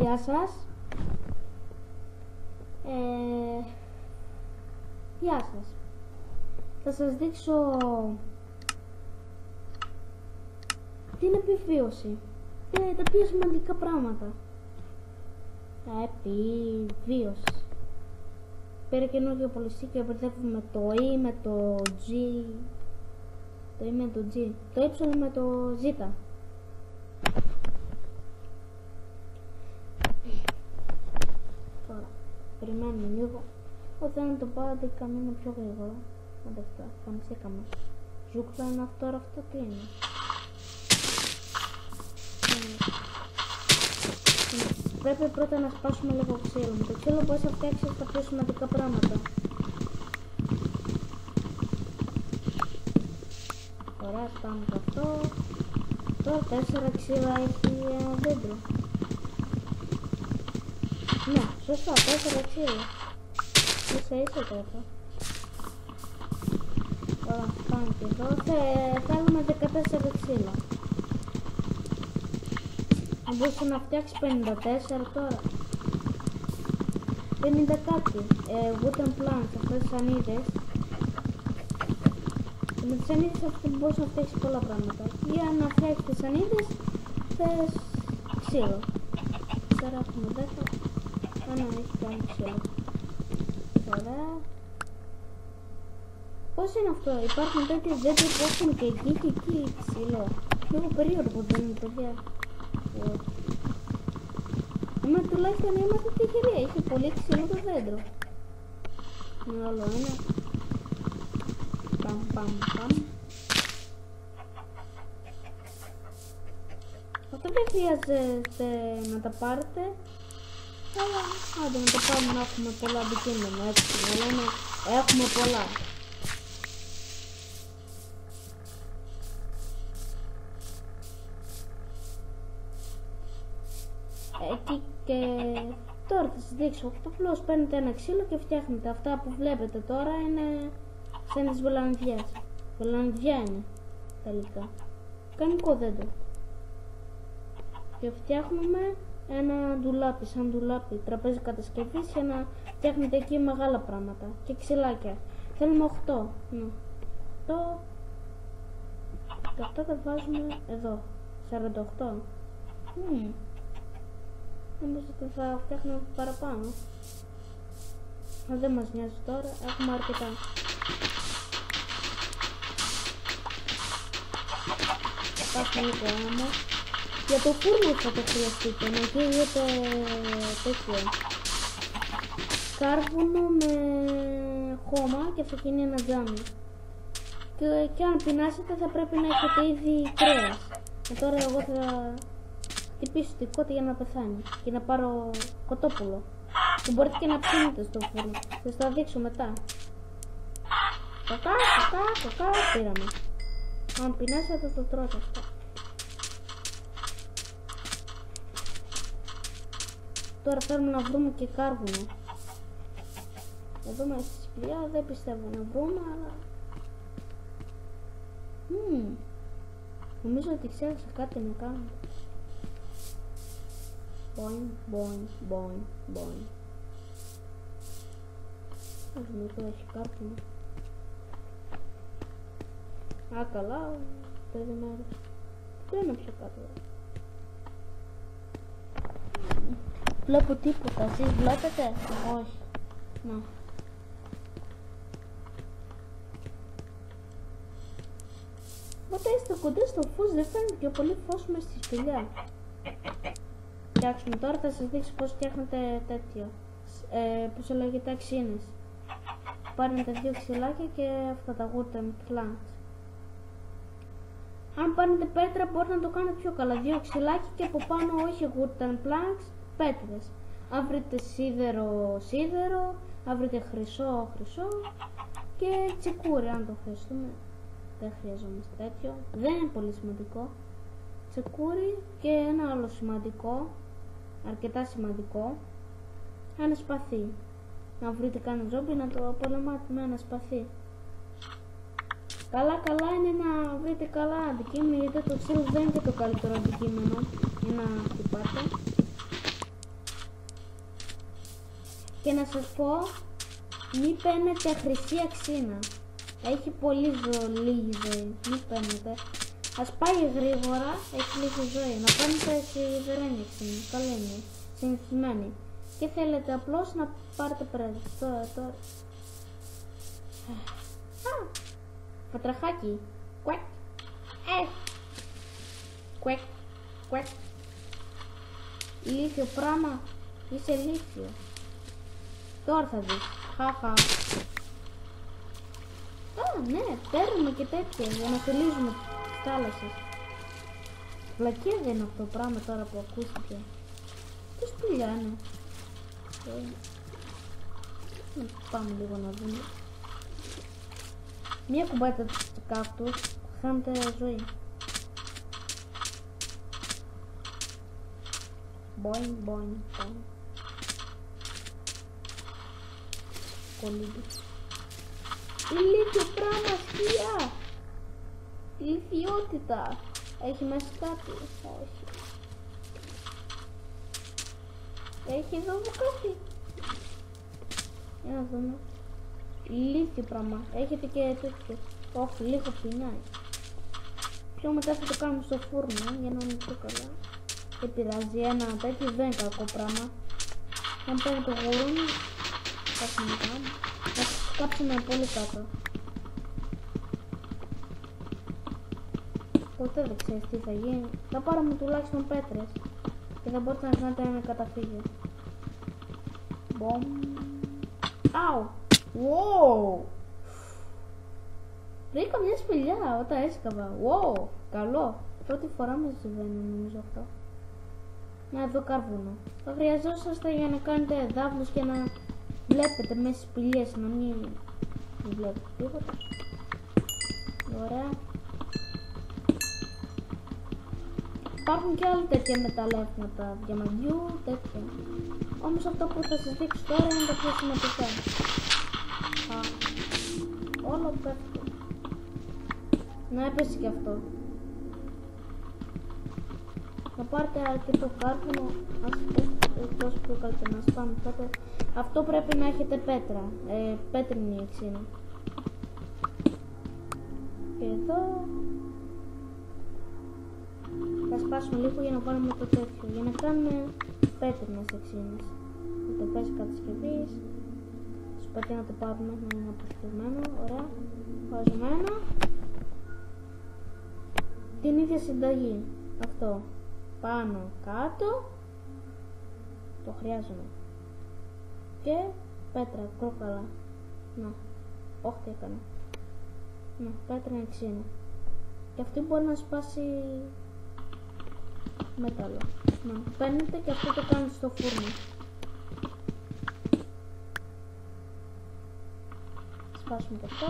Γεια σας. Γεια σας. Θα σας δείξω την επιβίωση και τα πιο σημαντικά πράγματα. Επιβίωση. Πέρα καινούργιο πολιστή και μπερδεύουμε το E με το G. Το E με το G. Το Y με το Z. Τώρα, περιμένουμε λίγο. Όταν το πάτε καμίνο πιο γρήγορα. Ανταυτά, καμσίκαμε. Ζούκλα είναι αυτό τι είναι. Πρέπει πρώτα να σπάσουμε λίγο ξύλο. Με το ξύλο μπορείς να φτιάξεις τα πιο σημαντικά πράγματα. Ωραία, σπάμε και αυτό. Τώρα 4 ξύλα έχει ένα δέντρο. Ναι, σωστά, 4 ξύλα. Ίσα τώρα. Τώρα πάμε και εδώ. Θέλουμε 14 ξύλα. Αν μπορούσε να φτιάξει 54 τώρα. 50 κάτι. Wooden planks, αυτές τις σανίδες. Και με τις σανίδες αυτές μπορείς να φτιάξεις πολλά πράγματα. Για να φτιάξεις τις σανίδες θες ξύλο. Τώρα έχουμε 10. Άνα έχει κάνει ξύλο. Ωραία. Πώς είναι αυτό, υπάρχουν τέτοιες δέντρα που έχουν και εκεί ξύλο. Λίγο περίεργο δεν είναι, παιδιά. Εμένα τουλάχιστον είμαστε τυχεροί, έχει πολύ ξύλο το δέντρο. Είναι άλλο ένα. Παμ. Αυτό δεν χρειάζεται να τα πάρετε. Αλλά άντε να τα πάρουμε να έχουμε πολλά αντικείμενα, έτσι να λέμε έχουμε πολλά. Και τώρα θα σας δείξω. Απλώς παίρνετε ένα ξύλο και φτιάχνετε. Αυτά που βλέπετε τώρα είναι σαν τις βελανδιές. Βελανδιά είναι τελικά. Κανονικό δέντρο. Και φτιάχνουμε ένα ντουλάπι, σαν ντουλάπι, τραπέζι κατασκευής για να φτιάχνετε εκεί μεγάλα πράγματα και ξυλάκια. Θέλουμε 8. Ναι. Και αυτά τα βάζουμε εδώ. 48. Νομίζω ότι θα φτιάχνουμε παραπάνω. Αλλά δεν μας νοιάζει τώρα, έχουμε αρκετά. Υπάρχουν λίγο άμμο. Για το φούρνο θα το χρειαστείτε, να γίνεται τέτοιο. Κάρβουνο με χώμα και θα γίνει ένα τζάμι. Και αν πεινάσετε θα πρέπει να έχετε ήδη κρέας. Και τώρα εγώ θα χτυπήσω την κότα για να πεθάνει και να πάρω κοτόπουλο. Και μπορείτε και να ψήνετε στο φούρνο. Θα σας τα δείξω μετά. Κοκά, πήραμε. Αν πεινάσετε το τρώτε αυτό. Τώρα θέλουμε να βρούμε και κάρβουνο. Εδώ μέσα στη σπηλιά δεν πιστεύω να βρούμε, αλλά... Νομίζω ότι ξέχασα κάτι να κάνω. Boing. Ας δούμε εδώ έχει κάρβουνο. Α, καλά, περιμένω. Δεν είναι πιο κάτω. Βλέπω τίποτα, εσείς βλέπετε? Όχι. Να. Όταν είστε κοντά στο φως δεν φαίνεται και πολύ φως μες στη σπηλιά. Φτιάξουμε τώρα, θα σας δείξω πώς φτιάχνετε τέτοιο. Πώς λέγεται αξίνες. Πάρετε 2 ξυλάκια και αυτά τα wooden planks. Αν πάρετε πέτρα μπορείτε να το κάνετε πιο καλά. 2 ξυλάκια και από πάνω όχι wooden planks, πέτρες. Αν βρείτε σίδερο, αν βρείτε χρυσό και τσεκούρι αν το χρειαστούμε. Δεν χρειαζόμαστε τέτοιο, δεν είναι πολύ σημαντικό. Τσεκούρι και ένα άλλο σημαντικό, αρκετά σημαντικό, ένα σπαθί. Να βρείτε κανένα ζόμπι να το πολεμάτε με ένα σπαθί. Καλά είναι να βρείτε καλά αντικείμενα, γιατί το ξύλο δεν είναι και το καλύτερο αντικείμενο για να χτυπάτε. Και να σας πω, μη παίρνετε χρυσή αξίνα. Έχει πολύ λίγη ζωή, μη παίρνετε. Ας πάει γρήγορα, έχει λίγη ζωή. Να παίρνετε σιδερένια αξίνα, καλό είναι, συνηθισμένη. Και θέλετε απλώς να πάρετε πρέζες. Τώρα. Πατραχάκι. Κουέκ. Κουέκ. Κουέκ. Ηλίθιο πράγμα. Είσαι ηλίθιο. Τώρα θα δεις. Χαχα. Ναι, παίρνουμε και τέτοια για να θελίζουμε τις θάλασσες. Βλακία δεν είναι αυτό το πράγμα τώρα που ακούστηκε. Τι σπηλιά είναι. Πάμε λίγο να δούμε. Μία κουμπάτε το κάκτους, χάνετε ζωή. Μποιν, μποιν, μποιν. Κολύμπι. Ηλίθιο πράγμα, σκιά! Ηλίθιότητα. Έχει μέσα κάτι. Όχι. Έχει εδώ κάτι. Για να δούμε. Ηλίθιο πράγμα. Έχετε και τέτοιο. Όχι, λίγο πεινάει. Πιο μετά θα το κάνουμε στο φούρνο για να είναι πιο καλά. Δεν πειράζει, ένα τέτοιο δεν είναι κακό πράγμα. Αν παίρνει το γουρούνι, θα κάψουμε πολύ κάτω. Ποτέ δεν ξέρεις τι θα γίνει. Θα πάρουμε τουλάχιστον πέτρες και θα μπορείτε να κάνετε ένα καταφύγιο. Μπομ. Αου! Wow! Βρήκα μια σπηλιά όταν έσκαβα. Wow! Καλό! Πρώτη φορά με συμβαίνει νομίζω αυτό. Να εδώ κάρβουνο. Θα χρειαζόσαστε για να κάνετε δάβλους και να βλέπετε μέσα στις σπηλιές, να μην βλέπετε τίποτα. Ωραία. Υπάρχουν και άλλα τέτοια μεταλλεύματα, διαμαντιού, τέτοια. Όμως αυτό που θα σας δείξω τώρα είναι τα πιο σημαντικά. Όλο πέφτει. Να έπεσε και αυτό. Θα πάρετε αρκετό κάρβουνο, τόσο πιο καλύτερα να σπάμε κάτω. Αυτό πρέπει να έχετε πέτρα, πέτρινη αξίνα. Και εδώ θα σπάσουμε λίγο για να βάλουμε το τέτοιο, για να κάνουμε πέτρινες αξίνες. Με το πέσει κατασκευής, σπατί να το πάρουμε, να είναι αποσκευμένο, ωραία, βάζουμε την ίδια συνταγή, αυτό, πάνω, κάτω, το χρειάζομαι. Και πέτρα, κρόκαλα, να, όχι τι έκανα, να, πέτρα αξίνα. Και αυτή μπορεί να σπάσει μέταλλο. Να, παίρνετε και αυτό το κάνετε στο φούρνο. Σπάσουμε και αυτό.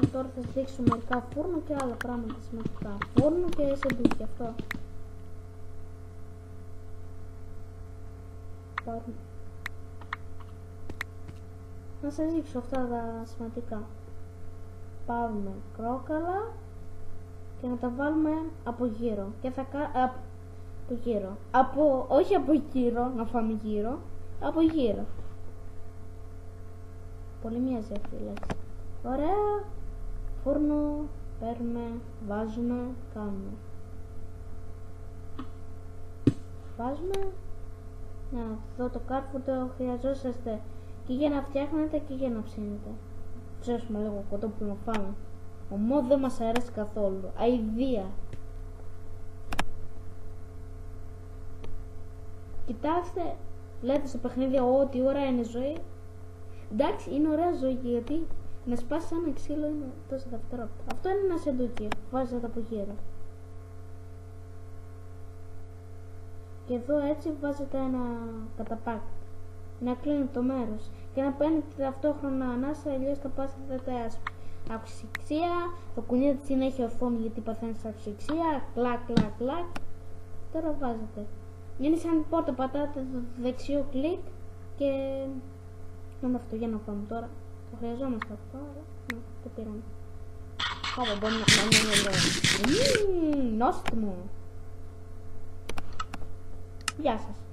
Και τώρα θα σας δείξω μερικά φούρνο και άλλα πράγματα σημαντικά. Φούρνο και σεντούκι, αυτό. Πάρουμε. Να σας δείξω αυτά τα σημαντικά. Πάρουμε κρόκαλα και να τα βάλουμε από γύρω. Και θα από γύρω. Όχι από γύρω, να φάμε γύρω. Από γύρω. Πολύ μοιάζει αυτή η λέξη. Ωραία. Φούρνο, παίρνουμε, βάζουμε, κάνουμε. Βάζουμε. Να, εδώ το κάρφωτο χρειαζόσαστε και για να φτιάχνετε και για να ψήνετε. Ψέσουμε λίγο κοτόπουλο να φάμε. Ομό δεν μας αρέσει καθόλου. Αηδία. Κοιτάξτε, λέτε στο παιχνίδι ό,τι ώρα είναι ζωή. Εντάξει, είναι ωραία ζωή γιατί να σπάσει ένα ξύλο είναι τόσο δευτερόλεπτα. Αυτό είναι ένα σεντούκι, βάζετε από γύρω. Και εδώ έτσι βάζετε ένα καταπάκτη. Να κλείνει το μέρος και να παίρνετε ταυτόχρονα ανάσα, αλλιώς θα πάσετε αυσυξία. Το κουνί της συνέχεια ορθώνει γιατί παθαίνεις αυσυξία. Κλακ, κλακ, κλακ. Τώρα βάζετε. Είναι σαν πόρτα, πατάτε το δεξιό κλικ και είναι αυτό. Για να πάμε τώρα. Το χρειαζόμαστε αυτό, αλλά να, το πήραμε. Πάμε, μπορεί να νόστιμο. Γεια σας.